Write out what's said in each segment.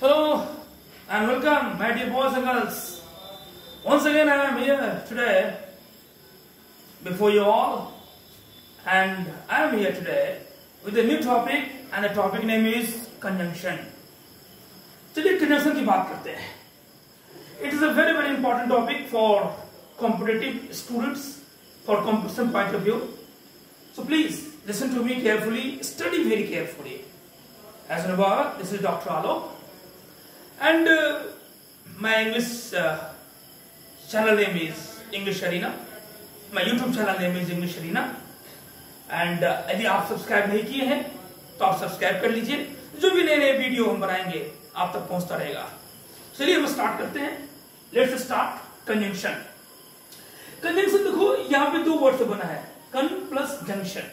Hello and welcome, my dear boys and girls. Once again, I am here today before you all, and I am here today with a new topic, and the topic name is conjunction. चलिए conjunction की बात करते हैं. It is a very important topic for competitive students, for competition point of view. So please listen to me carefully, study very carefully. As you know, this is Dr. Alok, and my English channel name is English Arena. My YouTube channel name is English Arena. And यदि आप subscribe नहीं किए हैं तो आप subscribe कर लीजिए. जो भी नए नए वीडियो हम बनाएंगे आप तक पहुंचता रहेगा. चलिए हम स्टार्ट करते हैं. Let's start conjunction. कंजंक्शन देखो यहाँ पे दो वर्ड से बना है, कन प्लस जंक्शन.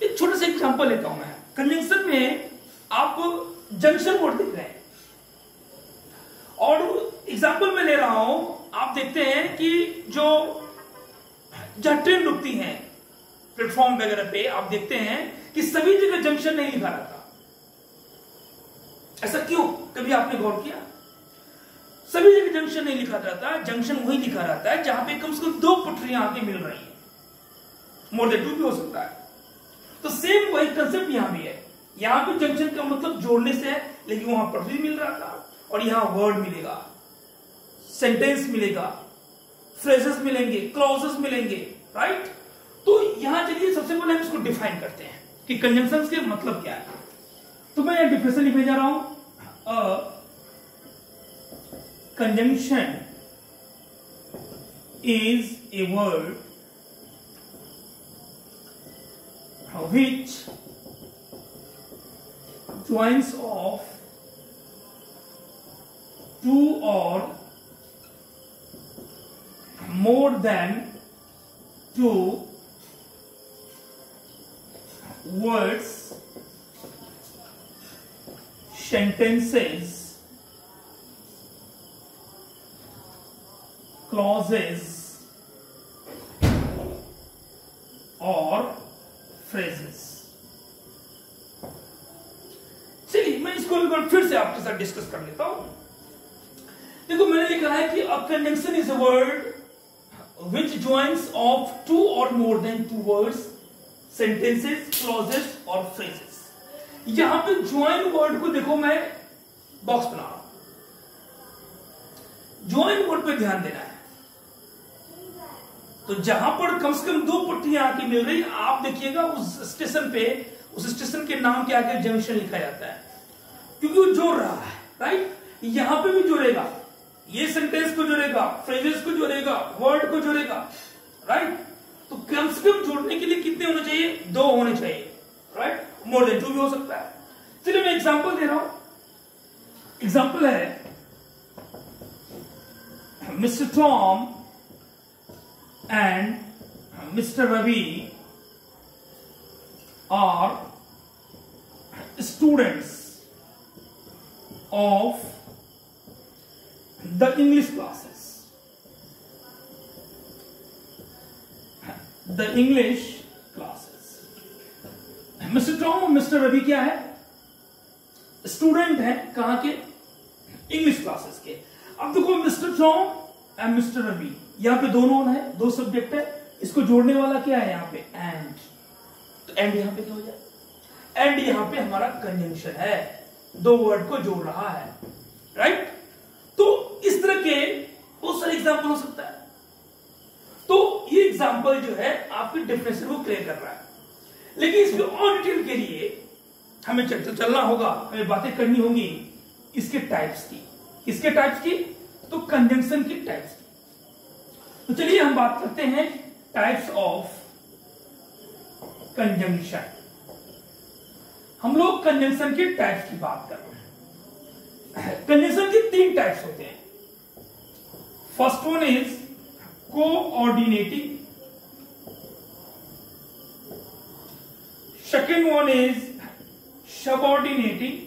एक छोटा सा एग्जांपल लेता हूं मैं. कंजंक्शन में आप जंक्शन वर्ड देख रहे हैं और एग्जांपल में ले रहा हूं. आप देखते हैं कि जो जहां ट्रेन रुकती हैं प्लेटफॉर्म वगैरह पे, आप देखते हैं कि सभी जगह जंक्शन नहीं लिखा रहता. ऐसा क्यों? कभी आपने गौर किया? सभी जगह जंक्शन नहीं लिखा रहता. जंक्शन वही लिखा रहता है जहां पे कम से कम दो पटरियां आके मिल रही हैं. मोर देन टू भी हो सकता है. तो सेम वही कंसेप्ट यहां भी है. यहां पे जंक्शन का मतलब जोड़ने से है, लेकिन वहां पटरी मिल रहा था और यहां वर्ड मिलेगा, सेंटेंस मिलेगा, फ्रेजेस मिलेंगे, क्लॉजेस मिलेंगे, राइट. तो यहां चलिए सबसे पहले हम इसको डिफाइन करते हैं कि कंजंक्शन के मतलब क्या है. तो मैं यहां डिफिनेशन लिखने जा रहा हूं. Conjunction is a word which joins of two or more than two words, sentences, clauses or phrases. चलिए मैं इसको एक बार फिर से आपके साथ डिस्कस कर लेता हूं. देखो मैंने लिखा है कि a conjunction is a word which joins of two or more than two words, sentences, clauses or phrases. यहां पे join word को देखो मैं बॉक्स बना रहा हूं. join word पे ध्यान देना है. तो जहां पर कम से कम दो पट्टियां आके मिल रही, आप देखिएगा उस स्टेशन पे, उस स्टेशन के नाम के आगे जंक्शन लिखा जाता है, क्योंकि वो जोड़ रहा है, राइट. यहां पे भी जोड़ेगा, ये सेंटेंस को जोड़ेगा, फ्रेजेस को जोड़ेगा, वर्ड को जोड़ेगा, राइट. तो कम से कम जोड़ने के लिए कितने होने चाहिए? दो होने चाहिए, राइट. मोर देन टू भी हो सकता है. चलिए मैं एग्जांपल दे रहा हूं. एग्जांपल है mister Tom and Mr. Ravi are students of the English classes. The English classes. Mr. Tom और Mr. Ravi क्या है? स्टूडेंट है. कहां के? इंग्लिश क्लासेस के. अब देखो mister Tom and mister Ravi, यहां पे दोनों है, दो सब्जेक्ट है. इसको जोड़ने वाला क्या है? यहां पे एंड. तो एंड यहां पे क्या हो जाए? एंड यहां पे हमारा कंजंक्शन है, दो वर्ड को जोड़ रहा है, राइट. तो इस तरह के बहुत सारे एग्जांपल हो सकता है. तो ये एग्जांपल जो है आपकी डेफिनेशन को क्लियर कर रहा है. लेकिन इसमें और डिटेल के लिए हमें चलना होगा, हमें बातें करनी होंगी इसके टाइप्स की. किसके टाइप्स की? तो कंजंक्शन की टाइप्स की. तो चलिए हम बात करते हैं टाइप्स ऑफ कंजंक्शन. हम लोग कंजंक्शन के टाइप्स की बात कर रहे हैं. कंजंक्शन के तीन टाइप्स होते हैं. First one is coordinating, second one is subordinating,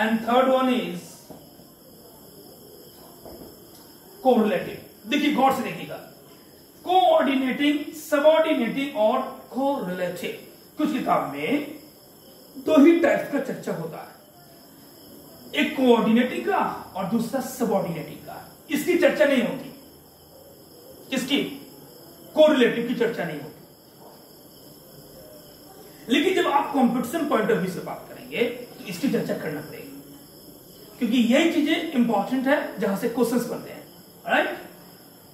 and third one is correlative. देखिए गौर से देखिएगा, कोऑर्डिनेटिंग, सबऑर्डिनेटिंग और कोरिलेटिव. कुछ किताब में दो ही टाइप्स का चर्चा होता है, एक कोऑर्डिनेटिंग का और दूसरा सबऑर्डिनेटिंग का। इसकी चर्चा नहीं होती, किसकी? कोरिलेटिव की चर्चा नहीं होती। लेकिन जब आप कंपटीशन पॉइंट ऑफ व्यू से बात करेंगे तो इसकी चर्चा करना पड़ेगी, क्योंकि यही चीजें इंपॉर्टेंट है जहां से क्वेश्चंस बनते हैं, राइट?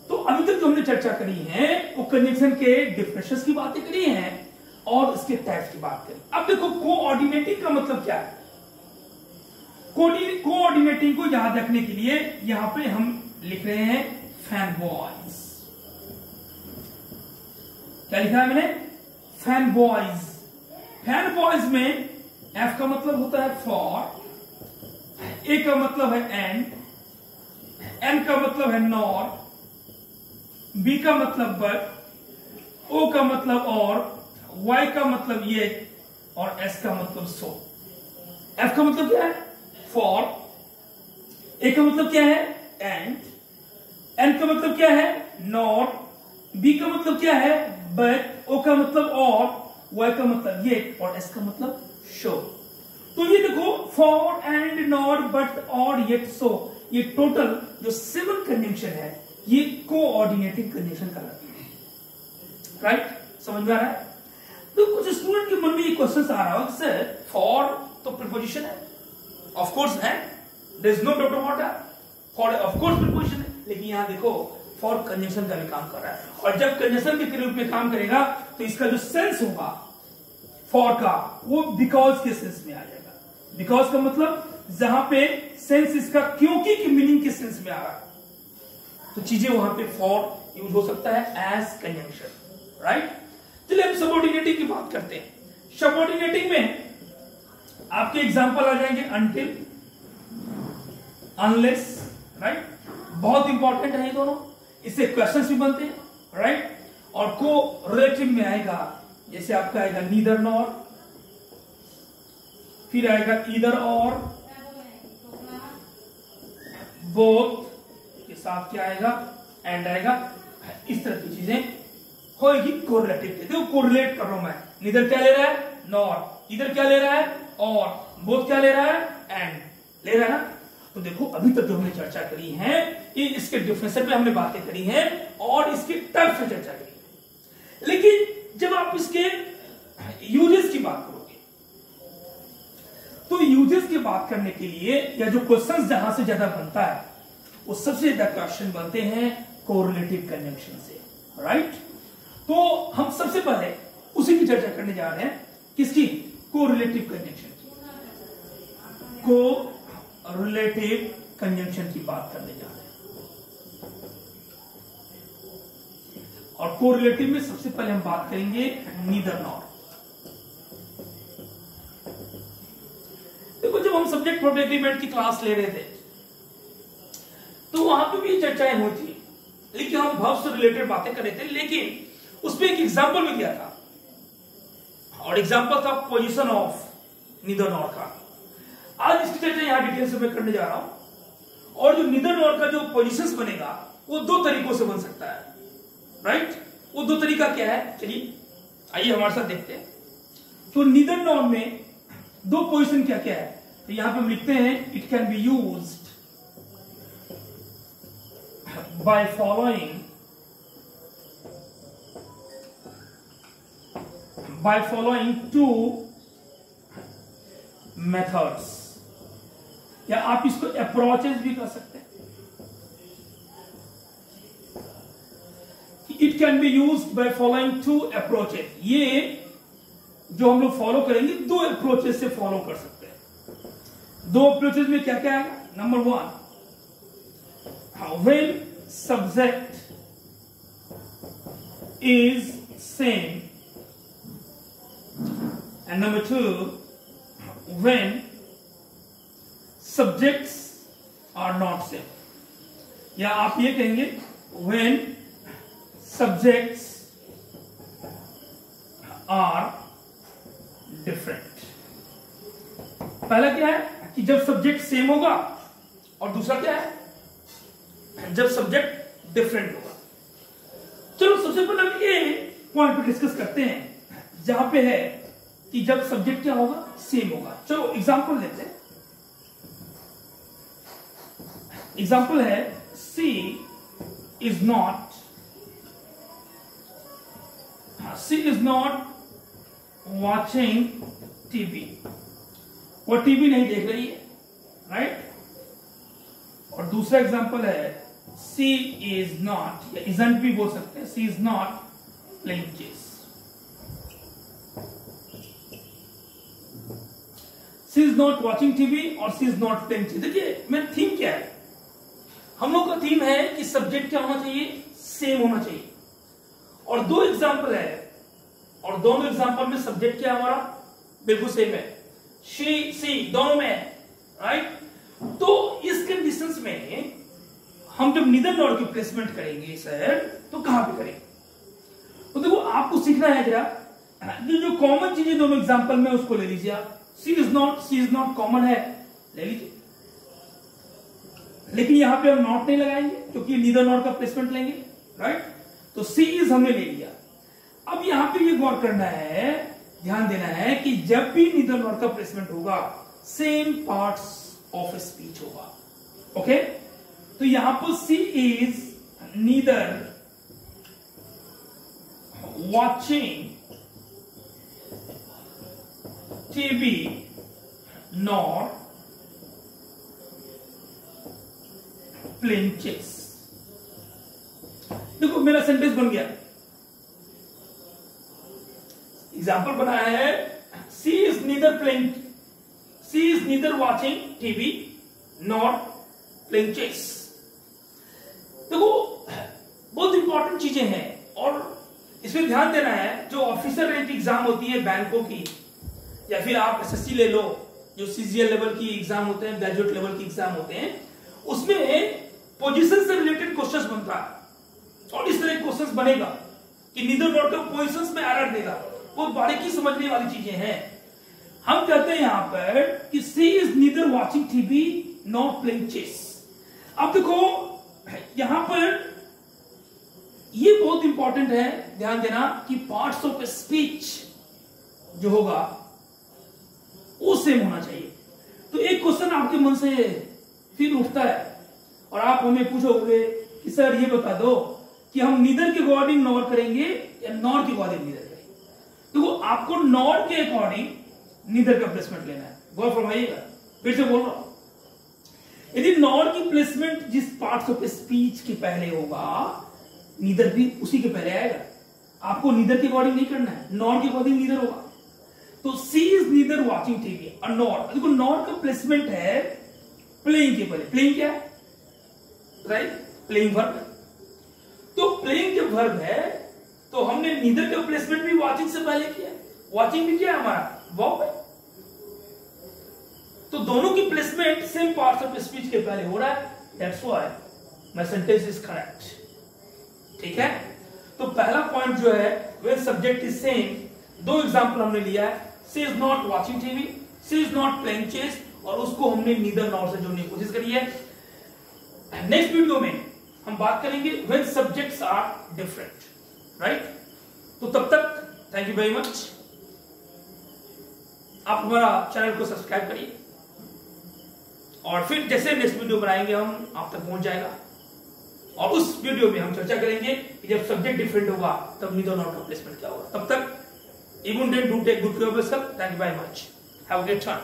तो अभी तक जो हमने चर्चा करी है वो कंजंक्शन के डिफरेंसेस की बातें करी हैं और इसके टाइप्स की बात करी। अब देखो कोऑर्डिनेटिंग का मतलब क्या है। कोऑर्डिनेटिंग को याद रखने के लिए यहां पे हम लिख रहे हैं फैन बॉयज। क्या लिखा है मैंने? Fan boys. फैन बॉयज में एफ का मतलब होता है फॉर, ए का मतलब है एंड, एन का मतलब है नॉर, बी का मतलब बट, ओ का मतलब और, वाई का मतलब ये और एस का मतलब सो। एफ का मतलब क्या है? फॉर, ए का मतलब क्या है? एंड, एन का मतलब क्या है? नॉर, बी का मतलब क्या है? बट, ओ का मतलब और, वाई का मतलब ये और एस का मतलब शो। तो ये देखो फॉर, एंड, नॉर, बट, और, येट, सो, ये टोटल जो 7 कंजंक्शन है ये कोऑर्डिनेटिंग कंजंक्शन कहलाती है, राइट? समझ में आ रहा है? तो कुछ स्टूडेंट के मन में ये क्वेश्चन आ रहा होगा, सर फॉर तो प्रीपोजिशन है, ऑफ कोर्स है, there is no doubt about that, for of course preposition है, लेकिन यहां देखो फॉर कंजंक्शन का भी काम कर रहा है, और जब कंजंक्शन के रूप में काम करेगा तो इसका जो सेंस होगा फॉर का वो बिकॉज के सेंस में आ जाएगा। बिकॉज का मतलब जहां पे सेंस इसका क्योंकि की मीनिंग के सेंस में आ रहा है, तो चीजें वहां पे फॉर यूज हो सकता है एज कंजंक्शन, राइट? चलिए हम सबऑर्डिनेटिंग की बात करते हैं। सबऑर्डिनेटिंग में आपके एग्जांपल आ जाएंगे अनटिल, अनलेस, राइट? बहुत इंपॉर्टेंट है ये दोनों, इससे क्वेश्चंस भी बनते हैं, राइट? और को रिलेटिव में आएगा, जैसे आपका आएगा नीदर नॉर, फिर आएगा ईदर और, बोथ के साथ क्या आएगा? एंड आएगा। इस तरह की चीजें होगी कोरिलेटिव। देखो कोरिलेट कर रहा हूं मैं, नीदर क्या ले रहा है? नॉर, इधर क्या ले रहा है? और, बोथ क्या ले रहा है? एंड ले रहा है ना? तो देखो अभी तक जो हमने चर्चा करी है ये इसके डिफरेंस पे हमने बातें करी हैं और इसके टाइप्स पे चर्चा करी है। लेकिन जब आप इसके यूजेस की बात करोगे तो यूजेस की बात करने के लिए या जो क्वेश्चंस जहां से ज्यादा बनता है वो सबसे ज्यादा क्वेश्चन बनते हैं कोरिलेटिव कंजंक्शन से, राइट? तो हम सबसे पहले उसी की चर्चा करने जा रहे हैं, किसकी? कोरिलेटिव कंजंक्शन की। कोरिलेटिव कंजंक्शन की बात करने जा रहे हैं। और कोरिलेटिव में सबसे पहले हम बात करेंगे नीदर नॉर। देखो जब हम सब्जेक्ट वर्ब एग्रीमेंट की क्लास ले रहे थे तो वहां पे भी चर्चाएं हुई थी, लेकिन हम वर्ब से रिलेटेड बातें कर रहे थे, लेकिन उसमें एक एग्जांपल भी दिया था और एग्जांपल था पोजीशन ऑफ नीदर नॉर का। आज इसकी चर्चा यहां डिटेल से मैं करने जा रहा हूं। और जो नीदर नॉर का जो पोजीशंस बनेगा वो 2 तरीकों से बन सकता है, राइट? वो 2 तरीका क्या है? चलिए आइए हमारे साथ देखते हैं। तो नीदर नॉर में 2 पोजीशन क्या क्या है? तो यहां पे हम लिखते हैं it can be used by following two methods, या आप इसको अप्रोचेस भी कर सकते हैं। It can be used by following 2 approaches. ये जो हम लोग फॉलो करेंगे 2 अप्रोचेस से फॉलो कर सकते हैं। 2 अप्रोचेस में क्या क्या आएगा? Number 1, when subject is same, and number 2, when subjects are not same, या आप ये कहेंगे when subjects are different। पहला क्या है कि जब सब्जेक्ट सेम होगा, और दूसरा क्या है? जब सब्जेक्ट डिफरेंट होगा। चलो सबसे पहले हम ये पॉइंट पे डिस्कस करते हैं जहां पे है कि जब सब्जेक्ट क्या होगा, सेम होगा। चलो एग्जांपल लेते हैं। एग्जांपल है she is not watching TV. वो टीवी नहीं देख रही है, राइट। और दूसरा एग्जांपल है सी इज नॉट, या इजंट भी बोल सकते हैं, she is not playing chess. She is not watching TV और she is not playing chess. देखिए मेरा थीम क्या है, हम लोग का थीम है कि सब्जेक्ट क्या होना चाहिए, सेम होना चाहिए। और दो एग्जांपल है और दोनों एग्जांपल में सब्जेक्ट क्या हमारा बिल्कुल सेम है, शी सी दोनों में है, राइट। तो इस कंडीशंस में हम जब नीदर नॉर की प्लेसमेंट करेंगे सर, तो कहां पे करेंगे? तो देखो आपको सीखना है जरा, जो कॉमन चीजें दोनों एग्जांपल में उसको ले लीजिए आप। सी इज नॉट कॉमन है, ले लीजिए, लेकिन यहां पे हम नॉट नहीं लगाएंगे क्योंकि नीदर नॉर का प्लेसमेंट लेंगे, राइट। तो सी इज हमने ले लिया। अब यहां पे ये गौर करना है, ध्यान देना है कि जब भी नीदर नॉर का प्लेसमेंट होगा सेम पार्ट्स ऑफ स्पीच होगा, ओके। तो यहां पर she is neither watching TV nor playing chess. देखो मेरा सेंटेंस बन गया, एग्जाम्पल बनाया है, she is neither watching TV nor playing chess. देखो बहुत इंपॉर्टेंट चीजें हैं और इसमें ध्यान देना है, जो ऑफिसर रैंक एग्जाम होती है बैंकों की, या फिर आप एसएससी ले लो, जो सीजीएल लेवल की एग्जाम होते हैं, ग्रेजुएट लेवल की एग्जाम होते हैं, उसमें पोजीशन से रिलेटेड क्वेश्चंस बनता है। और इस तरह क्वेश्चंस बनेगा कि नीदर नॉर का पोजीशंस में एरर देगा, वो बारीकी समझने वाली चीजें हैं। हम कहते हैं यहां पर कि she is neither watching TV nor playing chess. अब देखो यहां पर ये बहुत इंपॉर्टेंट है, ध्यान देना कि पार्ट्स ऑफ स्पीच जो होगा वो सेम होना चाहिए। तो एक क्वेश्चन आपके मन से फिर उठता है और आप हमें पूछोगे कि सर ये बता दो कि हम नीदर के अकॉर्डिंग नॉर करेंगे या नॉर के अकॉर्डिंग नीदर करेंगे। देखो आपको नॉर के अकॉर्डिंग नीदर का प्लेसमेंट लेना है, गौर फरमाइएगा, फिर से बोल रहा हूं। यदि नॉर की प्लेसमेंट जिस पार्ट्स ऑफ स्पीच के पहले होगा, नीदर भी उसी के पहले आएगा। आपको नीदर के अकॉर्डिंग नहीं करना है, नॉर के अकॉर्डिंग नीदर होगा। तो सी इज नीदर वॉचिंग टीवी और नॉर, देखो नॉर का प्लेसमेंट है प्लेइंग के पहले। प्लेइंग क्या है, राइट, प्लेइंग वर्ब। तो प्लेइंग जब वर्ब है तो हमने नीदर का प्लेसमेंट भी वॉचिंग से पहले किया। वॉचिंग भी क्या है हमारा, वर्ब है। तो दोनों की placement same parts of speech के पहले हो रहा है, that's why my sentence is correct. ठीक है, तो पहला पॉइंट जो है व्हेन सब्जेक्ट इज सेम, दो एग्जांपल हमने लिया है, she is not watching TV, she is not playing chess, और उसको हमने नीदर नॉर से जोड़ने की कोशिश करी है। नेक्स्ट वीडियो में हम बात करेंगे when subjects are different, right. तो तब तक थैंक यू वेरी मच। आप हमारा चैनल को सब्सक्राइब करिए और फिर जैसे नेक्स्ट वीडियो बनाएंगे हम आप तक पहुंच जाएगा। और उस वीडियो में हम चर्चा करेंगे कि जब सब्जेक्ट डिफरेंट होगा तब नीदर नॉर का प्लेसमेंट क्या होगा। तब तक even then do take good care of yourself. Thank you very much. Have a great time.